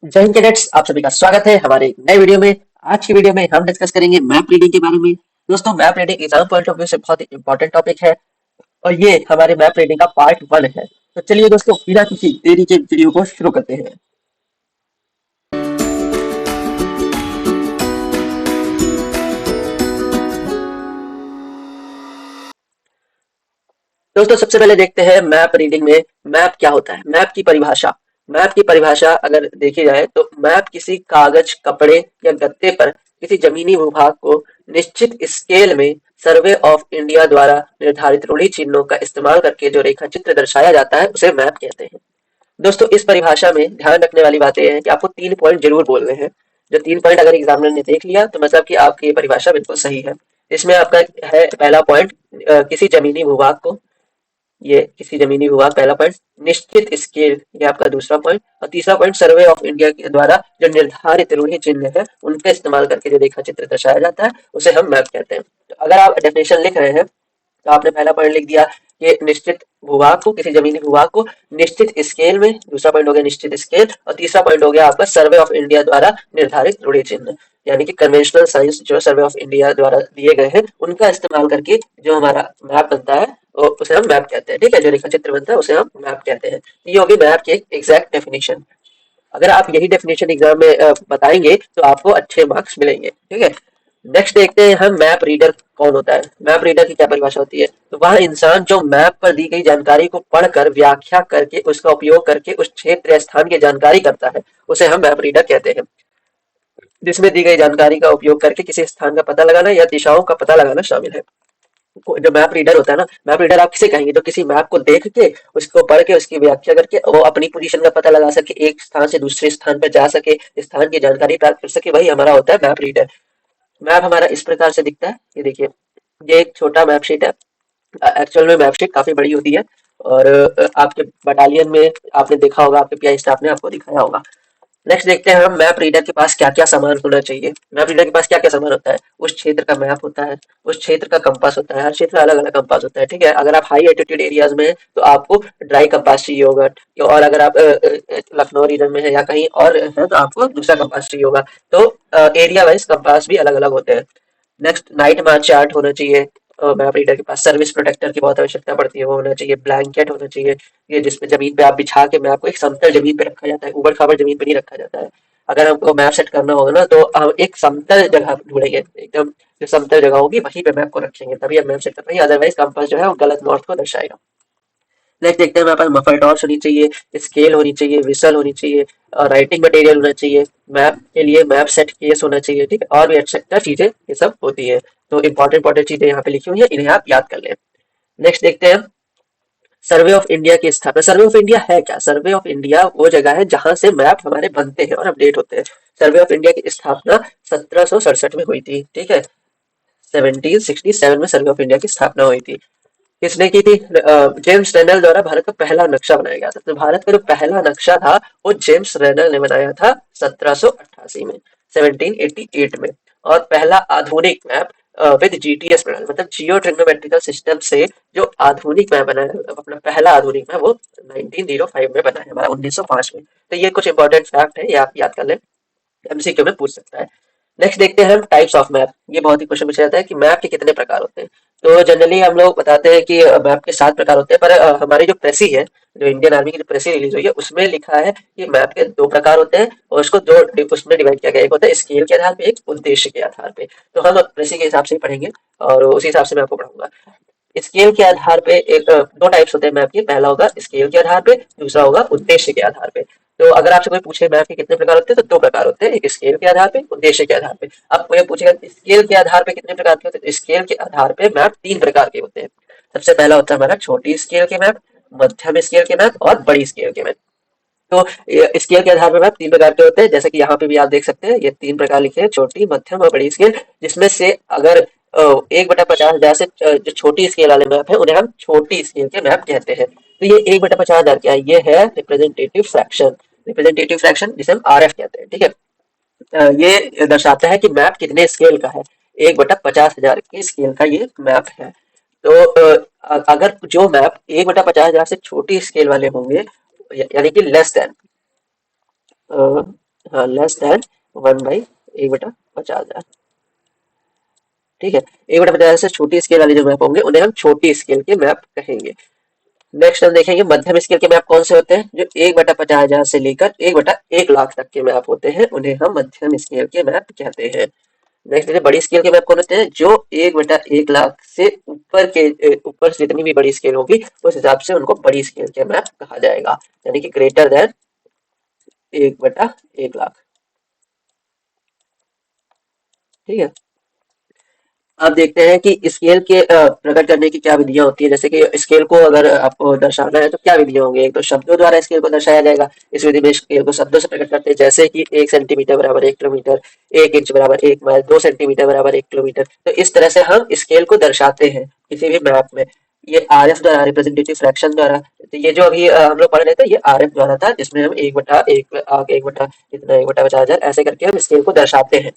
जय हिंद कैडेट्स, आप सभी का स्वागत है हमारे एक नए वीडियो में। आज की वीडियो में हम डिस्कस करेंगे मैप रीडिंग के बारे में। दोस्तों, map reading exam point of view से बहुत ही इंपॉर्टेंट टॉपिक है और ये हमारे मैप रीडिंग का पार्ट 1 है। तो चलिए दोस्तों, बिना किसी देरी के वीडियो को शुरू करते हैं। दोस्तों, सबसे पहले देखते हैं मैप रीडिंग में मैप क्या होता है। मैप की परिभाषा अगर देखी जाए तो मैप किसी कागज, कपड़े या गत्ते पर किसी जमीनी भूभाग को निश्चित स्केल में सर्वे ऑफ इंडिया द्वारा निर्धारित रूढ़ि चिन्हों का इस्तेमाल करके जो रेखा चित्र दर्शाया जाता है उसे मैप कहते हैं। दोस्तों, इस परिभाषा में ध्यान रखने वाली बातें यह है कि आपको 3 पॉइंट जरूर बोलने हैं। जो 3 पॉइंट अगर एग्जामिनर ने देख लिया तो मतलब कि आपकी ये परिभाषा बिल्कुल सही है। इसमें आपका है पहला पॉइंट, किसी जमीनी भूभाग को, ये किसी जमीनी भूभाग पहला पॉइंट। निश्चित स्केल, ये आपका दूसरा पॉइंट। और तीसरा पॉइंट, सर्वे ऑफ इंडिया के द्वारा जो निर्धारित रूढ़ि चिन्ह है उनका इस्तेमाल करके जो रेखा चित्र दर्शाया जाता है उसे हम मैप कहते हैं। तो अगर आप डेफिनेशन लिख रहे हैं तो आपने पहला पॉइंट लिख दिया कि निश्चित भूभाग को, किसी जमीनी भूभाग को निश्चित स्केल में, दूसरा पॉइंट हो गया निश्चित स्केल, और तीसरा पॉइंट हो गया आपका सर्वे ऑफ इंडिया द्वारा निर्धारित रूढ़ि चिन्ह, यानी कि कन्वेंशनल साइंस जो सर्वे ऑफ इंडिया द्वारा दिए गए हैं उनका इस्तेमाल करके जो हमारा मैप बनता है उसे हम मैप कहते हैं। ठीक है, जो रेखा चित्र बनता है उसे हम मैप कहते हैं। ये होगी मैप की एक एग्जैक्ट डेफिनेशन। अगर आप यही डेफिनेशन एग्जाम में बताएंगे तो आपको अच्छे मार्क्स मिलेंगे। ठीक है, नेक्स्ट देखते हैं हम मैप रीडर कौन होता है। मैप रीडर की क्या परिभाषा होती है। तो वह इंसान जो मैप पर दी गई जानकारी को पढ़कर व्याख्या करके उसका उपयोग करके उस क्षेत्र या स्थान की जानकारी करता है उसे हम मैप रीडर कहते हैं। जिसमें दी गई जानकारी का उपयोग करके किसी स्थान का पता लगाना या दिशाओं का पता लगाना शामिल है। जो मैप रीडर होता है ना, मैप रीडर आप किसे कहेंगे? जो किसी मैप को देख के, उसको पढ़ के, उसकी व्याख्या करके वो अपनी पोजीशन का पता लगा सके, एक स्थान से दूसरे स्थान पर जा सके, स्थान की जानकारी प्राप्त कर सके, वही हमारा होता है मैप रीडर। मैप हमारा इस प्रकार से दिखता है, ये देखिए, ये एक छोटा मैप शीट है। एक्चुअल में मैप शीट काफी बड़ी होती है और आपके बटालियन में आपने देखा होगा, आपके पीआई स्टाफ ने आपको दिखाया होगा। नेक्स्ट देखते हैं हम मैप रीडर के पास क्या क्या सामान होना चाहिए। मैप रीडर के पास क्या क्या सामान होता है। उस क्षेत्र का मैप होता है, उस क्षेत्र का कंपास होता है, हर क्षेत्र अलग अलग कंपास होता है। ठीक है, अगर आप हाई एल्टीट्यूड एरियाज में हैं तो आपको ड्राई कंपास चाहिए होगा, और अगर आप लखनऊ रीजन में है या कहीं और है तो आपको दूसरा कंपास चाहिए होगा। तो एरिया वाइज कंपास भी अलग अलग होते हैं। नेक्स्ट, नाइट मार्च चार्ट होना चाहिए। मैप रीडर के पास सर्विस प्रोटेक्टर की बहुत आवश्यकता पड़ती है, वो होना चाहिए। ब्लैंकेट होना चाहिए, ये जिसमें जमीन पे आप बिछा के मैप को एक समतल जमीन पे रखा जाता है, ऊबड़ खाबड़ जमीन पे नहीं रखा जाता है। अगर हमको मैप सेट करना होगा ना तो हम एक समतल जगह ढूंढेंगे, एकदम जो समतल जगह होगी वहीं पे मैप को रखेंगे, तभी हम मैप सेट कर पाएंगे। अदरवाइज कंपास जो है वो गलत नॉर्थ को दर्शाएगा। नेक्स्ट देखते हैं, हमारे पास मफर टॉर्च होनी चाहिए, स्केल होनी चाहिए, विसल होनी चाहिए, और राइटिंग मटेरियल होना चाहिए। मैप के लिए मैप सेट केस होना चाहिए। ठीक है, और भी एक्सेट्रा चीजें ये सब होती है। तो इंपॉर्टेंट इंपॉर्टेंट चीजें यहाँ पे लिखी हुई है, इन्हें आप याद कर लें। नेक्स्ट देखते हैं सर्वे ऑफ इंडिया की स्थापना। सर्वे ऑफ इंडिया है क्या? सर्वे ऑफ इंडिया वो जगह है जहां से मैप हमारे बनते हैं और अपडेट होते हैं। सर्वे ऑफ इंडिया की स्थापना 1767 में हुई थी। ठीक है, 1767 में सर्वे ऑफ इंडिया की स्थापना हुई थी। किसने की थी? जेम्स रेनल द्वारा भारत का पहला नक्शा बनाया गया था। तो भारत का जो पहला नक्शा था वो जेम्स रेनल ने बनाया था 1788 में, 1788 में। और पहला आधुनिक मैप विद जीटीएस प्रणाली, मतलब जियो ट्रिग्नोमेट्रिकल सिस्टम से जो आधुनिक मैप बना है, अपना पहला आधुनिक मैप, वो 1905 में बना है, हमारा 1905 में। तो ये कुछ इंपॉर्टेंट फैक्ट है, ये आप याद कर लें, एमसीक्यू में पूछ सकता है। नेक्स्ट देखते हैं हम टाइप्स ऑफ मैप। ये बहुत ही क्वेश्चन पूछा जाता है कि मैप के कितने प्रकार होते हैं। तो जनरली हम लोग बताते हैं कि मैप के 7 प्रकार होते हैं, पर हमारी जो प्रेसी है, जो इंडियन आर्मी की जो प्रेसी रिलीज हुई है, उसमें लिखा है कि मैप के 2 प्रकार होते हैं और उसको दो उसमें डिवाइड किया गया। एक होता है स्केल के आधार पे, एक उद्देश्य के आधार पे। तो हम प्रेसी के हिसाब से ही पढ़ेंगे और उसी हिसाब से मैं आपको पढ़ाऊंगा। स्केल के आधार पे एक 2 टाइप्स होते हैं मैप के। पहला होगा स्केल के आधार पे, दूसरा होगा उद्देश्य के आधार पे। तो अगर आपसे कोई पूछे मैप के कितने प्रकार होते हैं तो 2 प्रकार होते हैं, एक स्केल के आधार पे, उद्देश्य के आधार पे। अब कोई पूछेगा स्केल के आधार पे कितने प्रकार के होते हैं, तो स्केल के आधार पे मैप 3 प्रकार के होते हैं। सबसे पहला होता है हमारा छोटी स्केल के मैप, मध्यम स्केल के मैप और बड़ी स्केल के मैप। तो स्केल के आधार पर मैप 3 प्रकार के होते हैं, जैसे कि यहाँ पे भी आप देख सकते हैं, ये 3 प्रकार लिखे हैं, छोटी, मध्यम और बड़ी स्केल। जिसमें से अगर 1/50,000 से जो छोटी स्केल वाले मैप है उन्हें हम छोटी स्केल के मैप कहते हैं। तो ये 1/50,000 क्या है? ये है रिप्रेजेंटेटिव फ्रैक्शन। रिप्रेजेंटेटिव फ्रैक्शन जिसे हम आरएफ कहते हैं। ठीक है, ये दर्शाता है कि मैप कितने स्केल का है। 1/50,000 के स्केल का ये मैप है। तो अगर जो मैप 1/50,000 से छोटी स्केल वाले होंगे, यानी कि लेस देन हाँ लेस देन 1/1/50,000। ठीक है, 1/50,000 से छोटी स्केल वाले जो मैप होंगे उन्हें हम छोटी स्केल के मैप कहेंगे। नेक्स्ट हम देखेंगे मध्यम स्केल के मैप कौन से होते हैं। जो 1/50,000 से लेकर 1/1 लाख तक के मैप होते हैं उन्हें हम मध्यम स्केल के मैप कहते हैं। नेक्स्ट देखिए बड़ी स्केल के मैप कौन होते हैं। जो 1/1 लाख से ऊपर से जितनी भी बड़ी स्केल होगी उस हिसाब से उनको बड़ी स्केल के मैप कहा जाएगा, यानी कि ग्रेटर देन 1/1 लाख। ठीक है, अब देखते हैं कि स्केल के प्रकट करने की क्या विधियां होती है। जैसे कि स्केल को अगर आपको दर्शाना है तो क्या विधियां होंगी। एक तो शब्दों द्वारा स्केल को दर्शाया जाएगा। इस विधि में स्केल को शब्दों से प्रकट करते हैं, जैसे कि 1 सेंटीमीटर बराबर 1 किलोमीटर, 1 इंच बराबर 1 माइल, 2 सेंटीमीटर बराबर 1 किलोमीटर। तो इस तरह से हम स्केल को दर्शाते हैं किसी भी मैप में। ये RF द्वारा, रिप्रेजेंटेटिव फ्रैक्शन द्वारा। तो ये जो अभी हम लोग पढ़ रहे थे ये RF द्वारा था, जिसमें हम 1/1 इतना 1/50,000 ऐसे करके हम स्केल को दर्शाते हैं।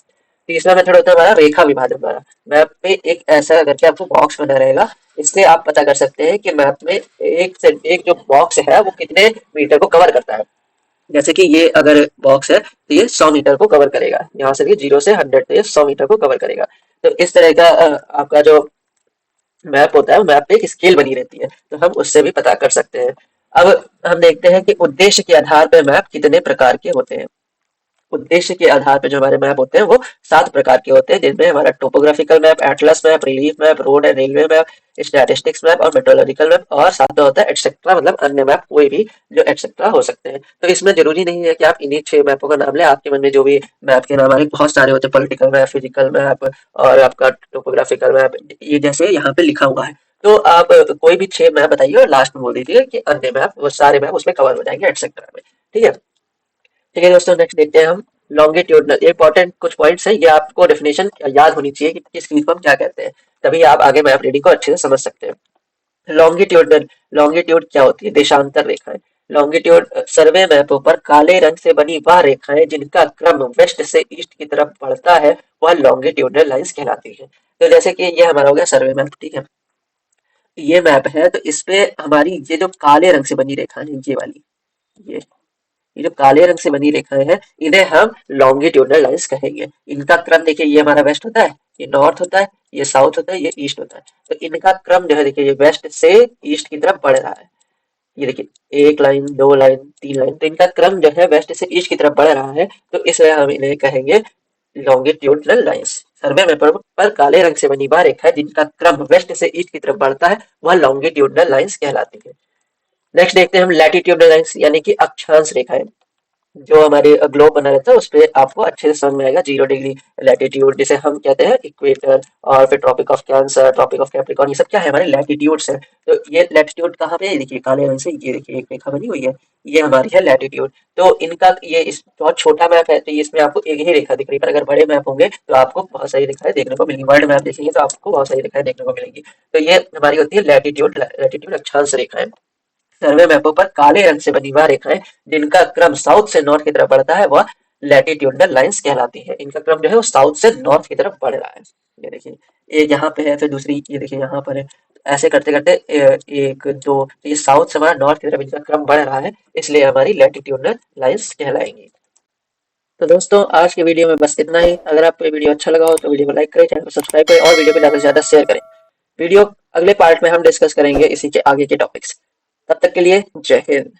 तीसरा मेथड होता है हमारा रेखा विभाजन द्वारा। मैप पे एक ऐसा करके आपको बॉक्स बना रहेगा, इससे आप पता कर सकते हैं कि मैप में एक जो बॉक्स है वो कितने मीटर को कवर करता है। जैसे कि ये अगर बॉक्स है तो ये 100 मीटर को कवर करेगा। यहाँ से 0 से 100 तो ये 100 मीटर को कवर करेगा। तो इस तरह का आपका जो मैप होता है वो मैप पे एक स्केल बनी रहती है, तो हम उससे भी पता कर सकते हैं। अब हम देखते हैं कि उद्देश्य के आधार पर मैप कितने प्रकार के होते हैं। उद्देश्य के आधार पे जो हमारे मैप होते हैं वो 7 प्रकार के होते हैं, जिनमें हमारा topographical map, Atlas map, relief map, road and railway map, statistics map और मेट्रोलॉजिकल मैप, और साथ में होता है एटसेट्रा, मतलब अन्य मैप कोई भी जो एटसेट्रा हो सकते हैं। तो इसमें जरूरी नहीं है कि आप इन्हीं 6 मैपों का नाम लें। आपके मन में जो भी मैप के नाम आ रहे हैं, बहुत सारे होते हैं, पॉलिटिकल मैप, फिजिकल मैप और आपका टोपोग्राफिकल मैप, ये जैसे यहाँ पे लिखा हुआ है। तो आप कोई भी 6 मैप बताइए और लास्ट में बोल दीजिए कि अन्य मैप, वो सारे मैप उसमें कवर हो जाएंगे एटसेट्रा में। ठीक है। ठीक है दोस्तों, नेक्स्ट देखते हैं हम लॉन्गिट्यूडनल। इंपॉर्टेंट कुछ पॉइंट्स है, ये आपको डेफिनेशन याद होनी चाहिए कि किस चीज को हम क्या कहते हैं, तभी आप आगे मैप रीडिंग को अच्छे से समझ सकते हैं। लॉन्गिट्यूडनल, लॉन्गिट्यूड क्या होती है। देशांतर रेखाएं। लॉन्गिट्यूड सर्वे मैपों पर काले रंग से बनी वह रेखाएं जिनका क्रम वेस्ट से ईस्ट की तरफ बढ़ता है वह लॉन्गिट्यूडनल लाइंस कहलाती है। तो जैसे कि ये हमारा हो गया सर्वे मैप। ठीक है, ये मैप है तो इसपे हमारी ये जो काले रंग से बनी रेखा है, ये वाली, ये जो काले रंग से बनी रेखाएं हैं इन्हें हम लॉन्गिट्यूडनल लाइंस कहेंगे। इनका क्रम देखिए, ये हमारा वेस्ट होता है, ये नॉर्थ होता है, ये साउथ होता है, ये ईस्ट होता है। तो इनका क्रम जो है देखिए, ये वेस्ट से ईस्ट की तरफ बढ़ रहा है। ये देखिए 1 लाइन, 2 लाइन, 3 लाइन, तो इनका क्रम जो है वेस्ट से ईस्ट की तरफ बढ़ रहा है, तो इसलिए हम इन्हें कहेंगे लॉन्गिट्यूडनल लाइंस। सर्वे में पर काले रंग से बनी वह रेखा है जिनका क्रम वेस्ट से ईस्ट की तरफ बढ़ता है वह लॉन्गिट्यूडनल लाइंस कहलाती है। नेक्स्ट देखते हैं हम लैटिट्यूडनल लाइंस, यानी कि अक्षांश रेखाएं। जो हमारे ग्लोब बना रहता है उस पे आपको अच्छे से समझ में आएगा। 0 डिग्री लैटिट्यूड जिसे हम कहते हैं इक्वेटर, और फिर tropic of Cancer, tropic of Capricorn, ये सब क्या है हमारे लैटिट्यूड्स हैं। तो ये लैटिट्यूड कहाँ पे है, ये देखिए काले रंग से, ये देखिए एक रेखा बनी हुई है, ये हमारी है लैटिट्यूड। तो इनका ये इस बहुत छोटा मैप है तो इसमें आपको एक ही रेखा दिख रही है, पर अगर बड़े मैप होंगे तो आपको बहुत सारी रेखाएं देखने को मिलेंगी। वर्ल्ड मैप देखेंगे तो आपको बहुत सारी रेखाएं देखने को मिलेंगी। तो ये हमारी होती है लैटिट्यूड, लैटिट्यूड अक्षांश रेखाएं। सर्वे मैपों पर काले रंग से बनी वह रेखाएं जिनका क्रम साउथ से नॉर्थ की तरफ बढ़ता है वह लैटिट्यूडनल लाइंस कहलाती है। इनका क्रम जो है वो साउथ से नॉर्थ की तरफ बढ़ रहा है। ये देखिए, एक यहाँ पे है, फिर दूसरी ये देखिए यहाँ पर है। ऐसे करते करते एक दो, तो ये साउथ से हमारा नॉर्थ की तरफ इनका क्रम बढ़ रहा है, इसलिए हमारी लैटिट्यूडनल लाइंस कहलाएंगी। तो दोस्तों आज के वीडियो में बस इतना ही। अगर आपको ये वीडियो अच्छा लगा हो तो वीडियो को लाइक करें, चैनल को सब्सक्राइब करें और वीडियो को ज़्यादा से ज़्यादा शेयर करें। वीडियो अगले पार्ट में हम डिस्कस करेंगे इसी के आगे के टॉपिक्स। तब तक के लिए जय हिंद।